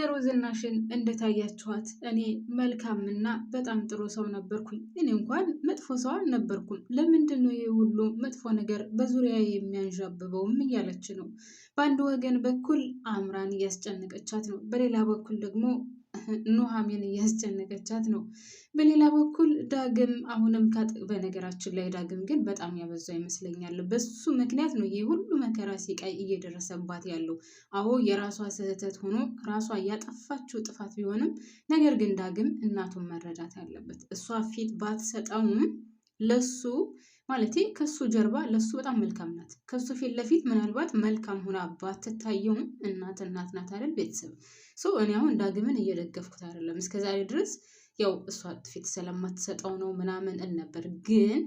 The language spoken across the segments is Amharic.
ወይዘሮ ዝናሽን እንደታያችኋት እኔ መልካምና በጣም ጥሩ ሰው ነበርኩኝ። እኔ እንኳን መጥፎ ሰው አልነበርኩም። ለምንድን ነው ይህ ሁሉ መጥፎ ነገር በዙሪያ የሚያንዣብበውም እያለች ነው። በአንድ ወገን በኩል አምራን እያስጨነቀቻት ነው፣ በሌላ በኩል ደግሞ ኑሐሚን እያስጨነቀቻት ነው። በሌላ በኩል ዳግም አሁንም በነገራችን ላይ ዳግም ግን በጣም ያበዛው ይመስለኛል። በሱ ምክንያት ነው ይህ ሁሉ መከራ ሲቃይ እየደረሰባት ያለው። አዎ የራሷ ስህተት ሆኖ ራሷ ያጠፋችው ጥፋት ቢሆንም ነገር ግን ዳግም እናቱን መረዳት ያለበት እሷ ፊት ባትሰጠውም ለሱ ማለት ከሱ ጀርባ ለሱ በጣም መልካም ናት። ከሱ ፊት ለፊት ምናልባት መልካም ሆና ባትታየውም እናት ናት አይደል? ቤተሰብ እኔ አሁን ዳግምን እየደገፍኩት አይደለም። እስከዛሬ ድረስ ያው እሷ ፊት ስለማትሰጠው ነው ምናምን እል ነበር። ግን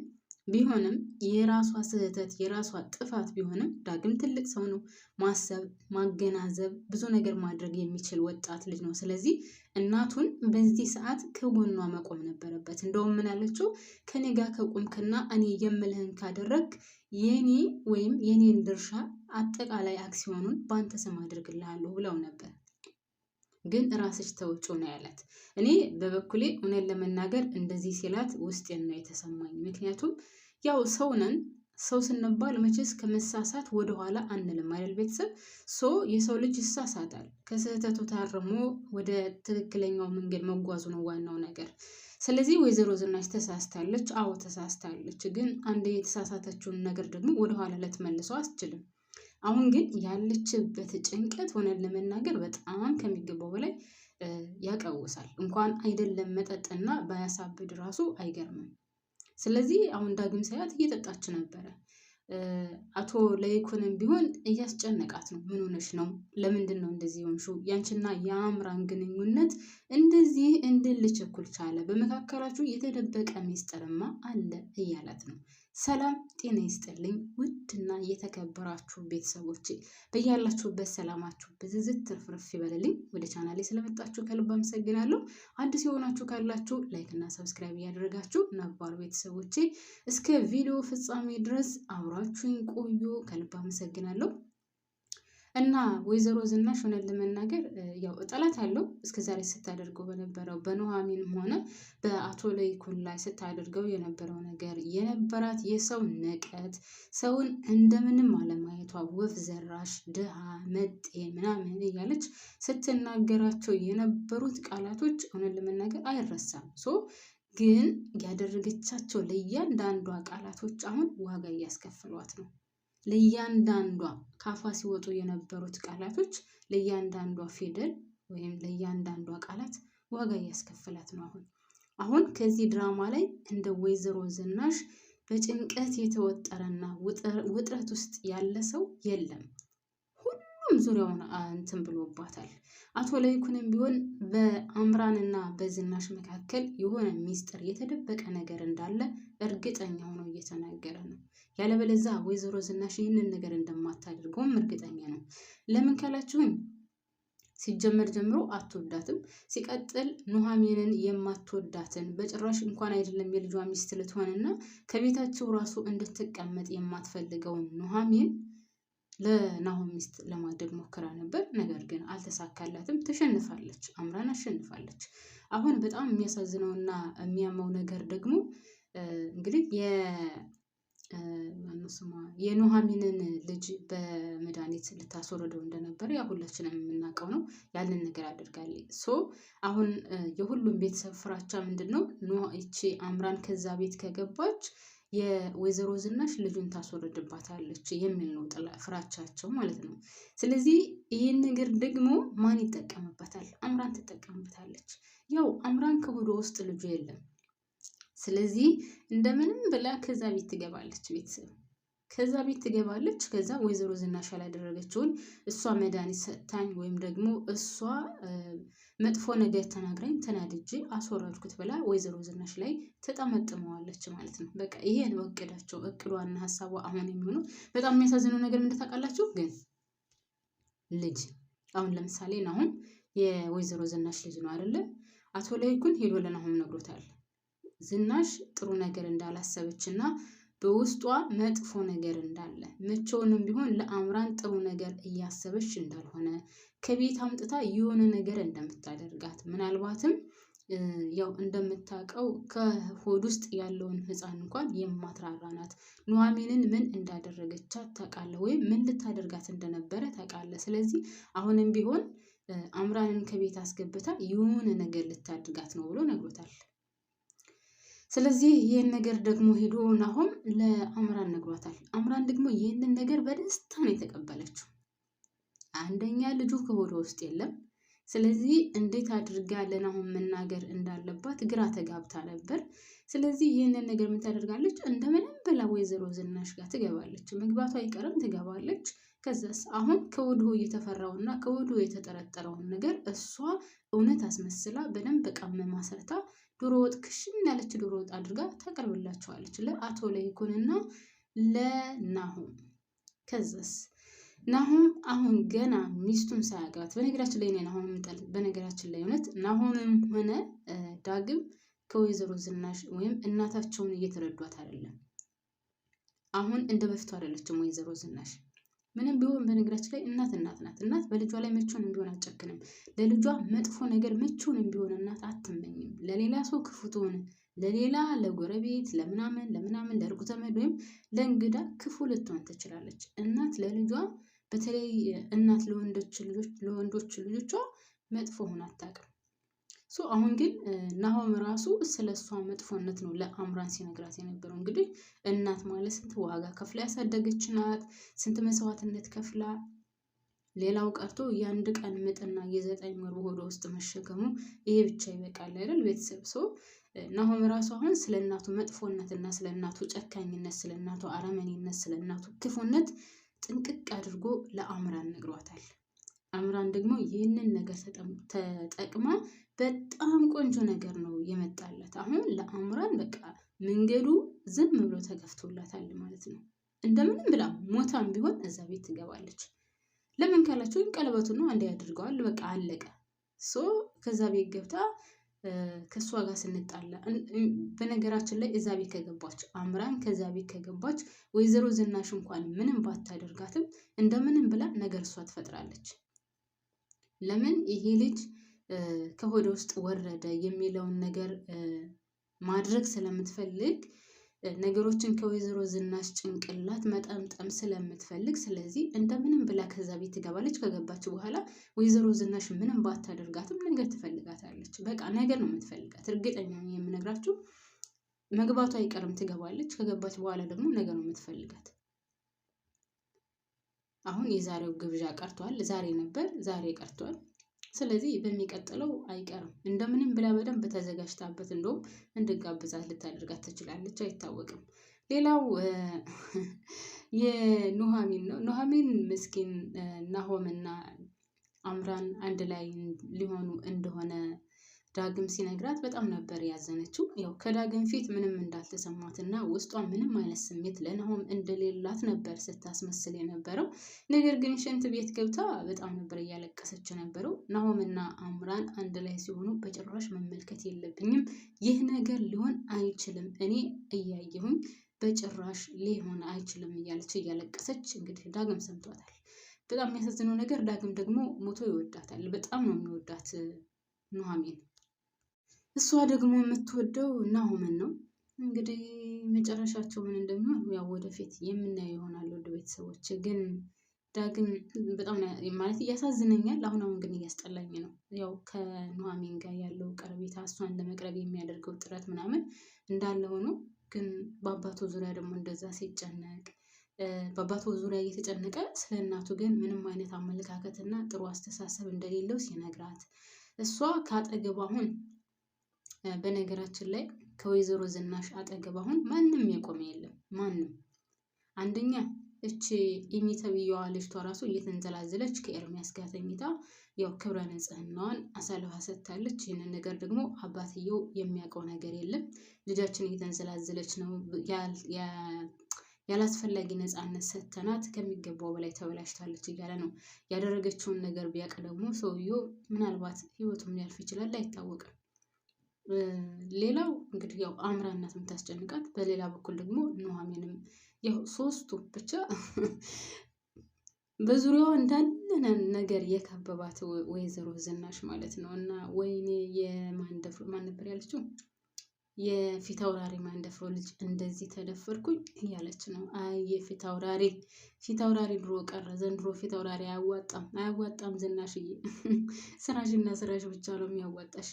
ቢሆንም የራሷ ስህተት የራሷ ጥፋት ቢሆንም ዳግም ትልቅ ሰው ነው። ማሰብ፣ ማገናዘብ፣ ብዙ ነገር ማድረግ የሚችል ወጣት ልጅ ነው። ስለዚህ እናቱን በዚህ ሰዓት ከጎኗ መቆም ነበረበት። እንደውም ምን አለችው? ከኔ ጋር ከቆምክና እኔ የምልህን ካደረግ የኔ ወይም የኔን ድርሻ አጠቃላይ አክሲዮኑን በአንተ ስም አድርግልሃለሁ ብለው ነበር። ግን ራስሽ ተውጮ ነው ያላት። እኔ በበኩሌ እውነት ለመናገር እንደዚህ ሲላት ውስጤን ነው የተሰማኝ። ምክንያቱም ያው ሰው ነን። ሰው ስንባል መቼስ ከመሳሳት ወደኋላ አንልም አይደል? ቤተሰብ የሰው ልጅ ይሳሳታል። ከስህተቱ ታርሞ ወደ ትክክለኛው መንገድ መጓዙ ነው ዋናው ነገር። ስለዚህ ወይዘሮ ዝናሽ ተሳስታለች። አዎ ተሳስታለች። ግን አንድ የተሳሳተችውን ነገር ደግሞ ወደኋላ ልትመልሰው አትችልም። አሁን ግን ያለችበት ጭንቀት ሆነን ለመናገር በጣም ከሚገባው በላይ ያቀውሳል። እንኳን አይደለም መጠጥና ባያሳብድ ራሱ አይገርምም። ስለዚህ አሁን ዳግም ሳያት እየጠጣች ነበረ። አቶ ለይኩንም ቢሆን እያስጨነቃት ነው። ምን ሆነሽ ነው? ለምንድን ነው እንደዚህ ሆንሽው? ያንቺና የአምራን ግንኙነት እንደዚህ እንድልቸኩል ቻለ? በመካከላችሁ የተደበቀ ሚስጥርማ አለ እያላት ነው። ሰላም ጤና ይስጥልኝ ውድና የተከበራችሁ ቤተሰቦቼ፣ በያላችሁበት ሰላማችሁ ብዝዝት ትርፍርፍ ይበልልኝ። ወደ ቻናሌ ስለመጣችሁ ከልብ አመሰግናለሁ። አዲስ የሆናችሁ ካላችሁ ላይክ እና ሰብስክራይብ እያደረጋችሁ ነባር ቤተሰቦቼ እስከ ቪዲዮ ፍጻሜ ድረስ አብራችሁኝ ቆዩ። ከልብ አመሰግናለሁ። እና ወይዘሮ ዝናሽ ሆነን ለመናገር ያው ጠላት አለው። እስከዛሬ ስታደርገው በነበረው በኑሐሚንም ሆነ በአቶ ለይኩን ላይ ስታደርገው የነበረው ነገር የነበራት የሰው ንቀት፣ ሰውን እንደምንም አለማየቷ፣ ወፍ ዘራሽ፣ ድሃ፣ መጤ ምናምን እያለች ስትናገራቸው የነበሩት ቃላቶች ሆነን ለመናገር አይረሳም። ግን ያደረገቻቸው ለእያንዳንዷ ቃላቶች አሁን ዋጋ እያስከፍሏት ነው። ለእያንዳንዷ ካፏ ሲወጡ የነበሩት ቃላቶች ለእያንዳንዷ ፊደል ወይም ለእያንዳንዷ ቃላት ዋጋ እያስከፈላት ነው። አሁን ከዚህ ድራማ ላይ እንደ ወይዘሮ ዝናሽ በጭንቀት የተወጠረና ውጥረት ውስጥ ያለ ሰው የለም። ሁሉም ዙሪያውን እንትን ብሎባታል። አቶ ለይኩንም ቢሆን በአምራንና በዝናሽ መካከል የሆነ ሚስጥር የተደበቀ ነገር እንዳለ እርግጠኛ ሆኖ እየተናገረ ነው። ያለበለዚያ ወይዘሮ ዝናሽ ይህንን ነገር እንደማታደርገውም እርግጠኛ ነው። ለምን ካላችሁኝ ሲጀመር ጀምሮ አትወዳትም። ሲቀጥል ኑሐሚንን የማትወዳትን በጭራሽ እንኳን አይደለም የልጇ ሚስት ልትሆንና ከቤታቸው ራሱ እንድትቀመጥ የማትፈልገውን ኑሐሚን ለናሆም ሚስት ለማድረግ ሞክራ ነበር። ነገር ግን አልተሳካላትም። ተሸንፋለች። አምራን አሸንፋለች። አሁን በጣም የሚያሳዝነውና የሚያመው ነገር ደግሞ እንግዲህ የኑሐሚንን ልጅ በመድኃኒት ልታስወርደው እንደነበረ ያ ሁላችንም የምናውቀው ነው። ያንን ነገር አድርጋለች። አሁን የሁሉም ቤተሰብ ፍራቻ ምንድን ነው? ይቺ አምራን ከዛ ቤት ከገባች የወይዘሮ ዝናሽ ልጁን ታስወርድባታለች የሚል ነው ፍራቻቸው ማለት ነው። ስለዚህ ይህን ነገር ደግሞ ማን ይጠቀምበታል? አምራን ትጠቀምበታለች። ያው አምራን ከሆዷ ውስጥ ልጁ የለም። ስለዚህ እንደምንም ብላ ከዛ ቤት ትገባለች። ቤተሰብ ከዛ ቤት ትገባለች። ከዛ ወይዘሮ ዝናሽ ያላደረገችውን እሷ መድኃኒት ሰጥታኝ ወይም ደግሞ እሷ መጥፎ ነገር ተናግራኝ ተናድጄ አስወረድኩት ብላ ወይዘሮ ዝናሽ ላይ ተጠመጥመዋለች ማለት ነው። በቃ ይሄ ነው እቅዳቸው። እቅዷና ሀሳቧ አሁን የሚሆነው በጣም የሚያሳዝነው ነገር ምን ታውቃላችሁ? ግን ልጅ አሁን ለምሳሌ ናሆም የወይዘሮ ዝናሽ ልጅ ነው አይደለ? አቶ ለይኩን ሄዶ ለናሆም ነግሮታል። ዝናሽ ጥሩ ነገር እንዳላሰበችና በውስጧ መጥፎ ነገር እንዳለ መቼውንም ቢሆን ለአምራን ጥሩ ነገር እያሰበች እንዳልሆነ ከቤት አምጥታ የሆነ ነገር እንደምታደርጋት ምናልባትም ያው እንደምታውቀው ከሆድ ውስጥ ያለውን ሕፃን እንኳን የማትራራ ናት። ኑሐሚንን ምን እንዳደረገቻት ታውቃለህ፣ ወይም ምን ልታደርጋት እንደነበረ ታውቃለህ። ስለዚህ አሁንም ቢሆን አምራንን ከቤት አስገብታ የሆነ ነገር ልታደርጋት ነው ብሎ ነግሮታል። ስለዚህ ይህን ነገር ደግሞ ሄዶ ናሆም ለአምራን ነግሯታል። አምራን ደግሞ ይህንን ነገር በደስታ ነው የተቀበለችው። አንደኛ ልጁ ከሆዷ ውስጥ የለም። ስለዚህ እንዴት አድርጋ ለናሆም መናገር እንዳለባት ግራ ተጋብታ ነበር። ስለዚህ ይህንን ነገር ምን ታደርጋለች? እንደምንም ብላ ወይዘሮ ዝናሽ ጋር ትገባለች። መግባቷ አይቀርም፣ ትገባለች። ከዛስ አሁን ከወዲሁ እየተፈራውና ከወዲሁ የተጠረጠረውን ነገር እሷ እውነት አስመስላ በደንብ ቀመማ ሰርታ ዶሮ ወጥ ክሽን ያለች ዶሮ ወጥ አድርጋ ታቀርብላቸዋለች ለአቶ ለይኩንና ለናሆም። ከዛስ ናሆም አሁን ገና ሚስቱን ሳያገባት፣ በነገራችን ላይ ናሆም በነገራችን ላይ እውነት ናሆምም ሆነ ዳግም ከወይዘሮ ዝናሽ ወይም እናታቸውን እየተረዷት አይደለም። አሁን እንደ በፊቱ አይደለችም ወይዘሮ ዝናሽ። ምንም ቢሆን በነገራችን ላይ እናት ናት። እናት በልጇ ላይ መቼውንም ቢሆን አትጨክንም። ለልጇ መጥፎ ነገር መቼውንም ቢሆን እናት አትመኝም። ለሌላ ሰው ክፉ ትሆን፣ ለሌላ ለጎረቤት ለምናምን ለሩቅ ዘመድ ወይም ለእንግዳ ክፉ ልትሆን ትችላለች። እናት ለልጇ በተለይ እናት ለወንዶች ልጆቿ መጥፎ ሆና አታውቅም። አሁን ግን ናሆም ራሱ ስለ እሷ መጥፎነት ነው ለአምራን ሲነግራት የነበረው። እንግዲህ እናት ማለት ስንት ዋጋ ከፍላ ያሳደገች ናት፣ ስንት መስዋዕትነት ከፍላ። ሌላው ቀርቶ የአንድ ቀን ምጥና የ9 ወር በሆዷ ውስጥ መሸከሙ ይሄ ብቻ ይበቃል አይደል? ቤተሰብ ናሆም ራሱ አሁን ስለ እናቱ መጥፎነትና ስለ እናቱ ጨካኝነት፣ ስለ እናቱ አረመኔነት፣ ስለ እናቱ ክፉነት ጥንቅቅ አድርጎ ለአምራን ነግሯታል። አምራን ደግሞ ይህንን ነገር ተጠቅማ በጣም ቆንጆ ነገር ነው የመጣላት። አሁን ለአምራን በቃ መንገዱ ዝም ብሎ ተከፍቶላታል ማለት ነው። እንደምንም ብላ ሞታም ቢሆን እዛ ቤት ትገባለች። ለምን ካላችሁ ቀለበቱን ነው አንዴ ያድርገዋል፣ በቃ አለቀ። ከዛ ቤት ገብታ ከሷ ጋር ስንጣላ፣ በነገራችን ላይ እዛ ቤት ከገባች አምራን ከዛ ቤት ከገባች ወይዘሮ ዝናሽ እንኳን ምንም ባታደርጋትም እንደምንም ብላ ነገር እሷ ትፈጥራለች። ለምን ይሄ ልጅ ከሆደ ውስጥ ወረደ የሚለውን ነገር ማድረግ ስለምትፈልግ፣ ነገሮችን ከወይዘሮ ዝናሽ ጭንቅላት መጠምጠም ስለምትፈልግ፣ ስለዚህ እንደምንም ብላ ከዛ ቤት ትገባለች። ከገባች በኋላ ወይዘሮ ዝናሽ ምንም ባታደርጋትም ነገር ትፈልጋታለች። በቃ ነገር ነው የምትፈልጋት። እርግጠኛ ነኝ የምነግራችሁ፣ መግባቷ አይቀርም፣ ትገባለች። ከገባች በኋላ ደግሞ ነገር ነው የምትፈልጋት። አሁን የዛሬው ግብዣ ቀርቷል። ዛሬ ነበር፣ ዛሬ ቀርቷል። ስለዚህ በሚቀጥለው አይቀርም። እንደምንም ብላ በደንብ ተዘጋጅታበት እንደውም እንድጋብዛት ልታደርጋት ትችላለች፣ አይታወቅም። ሌላው የኑሐሚን ነው። ኑሐሚን ምስኪን ናሆምና አምራን አንድ ላይ ሊሆኑ እንደሆነ ዳግም ሲነግራት በጣም ነበር ያዘነችው። ያው ከዳግም ፊት ምንም እንዳልተሰማትና ውስጧ ምንም አይነት ስሜት ለናሆም እንደሌላት ነበር ስታስመስል የነበረው። ነገር ግን ሽንት ቤት ገብታ በጣም ነበር እያለቀሰች ነበረው። ናሆምና አምራን አንድ ላይ ሲሆኑ በጭራሽ መመልከት የለብኝም፣ ይህ ነገር ሊሆን አይችልም፣ እኔ እያየሁኝ በጭራሽ ሊሆን አይችልም እያለች እያለቀሰች እንግዲህ ዳግም ሰምቷታል። በጣም የሚያሳዝነው ነገር ዳግም ደግሞ ሞቶ ይወዳታል። በጣም ነው የሚወዳት ኑሐሚን። እሷ ደግሞ የምትወደው ናሆምን ነው። እንግዲህ መጨረሻቸው ምን እንደሚሆን ያው ወደፊት የምናየው ይሆናል። ወደ ቤተሰቦች ግን ዳግም በጣም ማለት እያሳዝነኛል። አሁን ግን እያስጠላኝ ነው። ያው ከኑሐሚን ጋር ያለው ቀረቤታ፣ እሷን ለመቅረብ የሚያደርገው ጥረት ምናምን እንዳለ ሆኖ ግን በአባቱ ዙሪያ ደግሞ እንደዛ ሲጨነቅ፣ በአባቱ ዙሪያ እየተጨነቀ ስለ እናቱ ግን ምንም አይነት አመለካከትና ጥሩ አስተሳሰብ እንደሌለው ሲነግራት፣ እሷ ከአጠገቡ አሁን በነገራችን ላይ ከወይዘሮ ዝናሽ አጠገብ አሁን ማንም የቆመ የለም። ማንም አንደኛ እቺ የሚተብየዋ ልጅቷ ራሱ እየተንዘላዘለች ከኤርሚያስ ጋር ተኝታ ያው ክብረ ንጽህናዋን አሳልፋ ሰጥታለች። ይህንን ነገር ደግሞ አባትየው የሚያውቀው ነገር የለም። ልጃችን እየተንዘላዘለች ነው፣ ያላስፈላጊ ነፃነት ሰጥተናት ከሚገባው በላይ ተበላሽታለች እያለ ነው። ያደረገችውን ነገር ቢያውቅ ደግሞ ሰውየው ምናልባት ህይወቱም ሊያልፍ ይችላል፣ አይታወቅም። ሌላው እንግዲህ ያው አምራን ናት የምታስጨንቃት። በሌላ በኩል ደግሞ ኑሐሚንም ያው ሶስቱ ብቻ በዙሪያዋ እንዳለ ነገር የከበባት ወይዘሮ ዝናሽ ማለት ነው። እና ወይኔ ማን ነበር ያለችው? የፊት አውራሪ ማንደፍሮ ልጅ እንደዚህ ተደፈርኩኝ እያለች ነው። አይ ፊት አውራሪ ድሮ ቀረ፣ ዘንድሮ ፊት አውራሪ አያዋጣም ዝናሽዬ። ስራሽና ስራሽ ብቻ ነው የሚያዋጣሽ።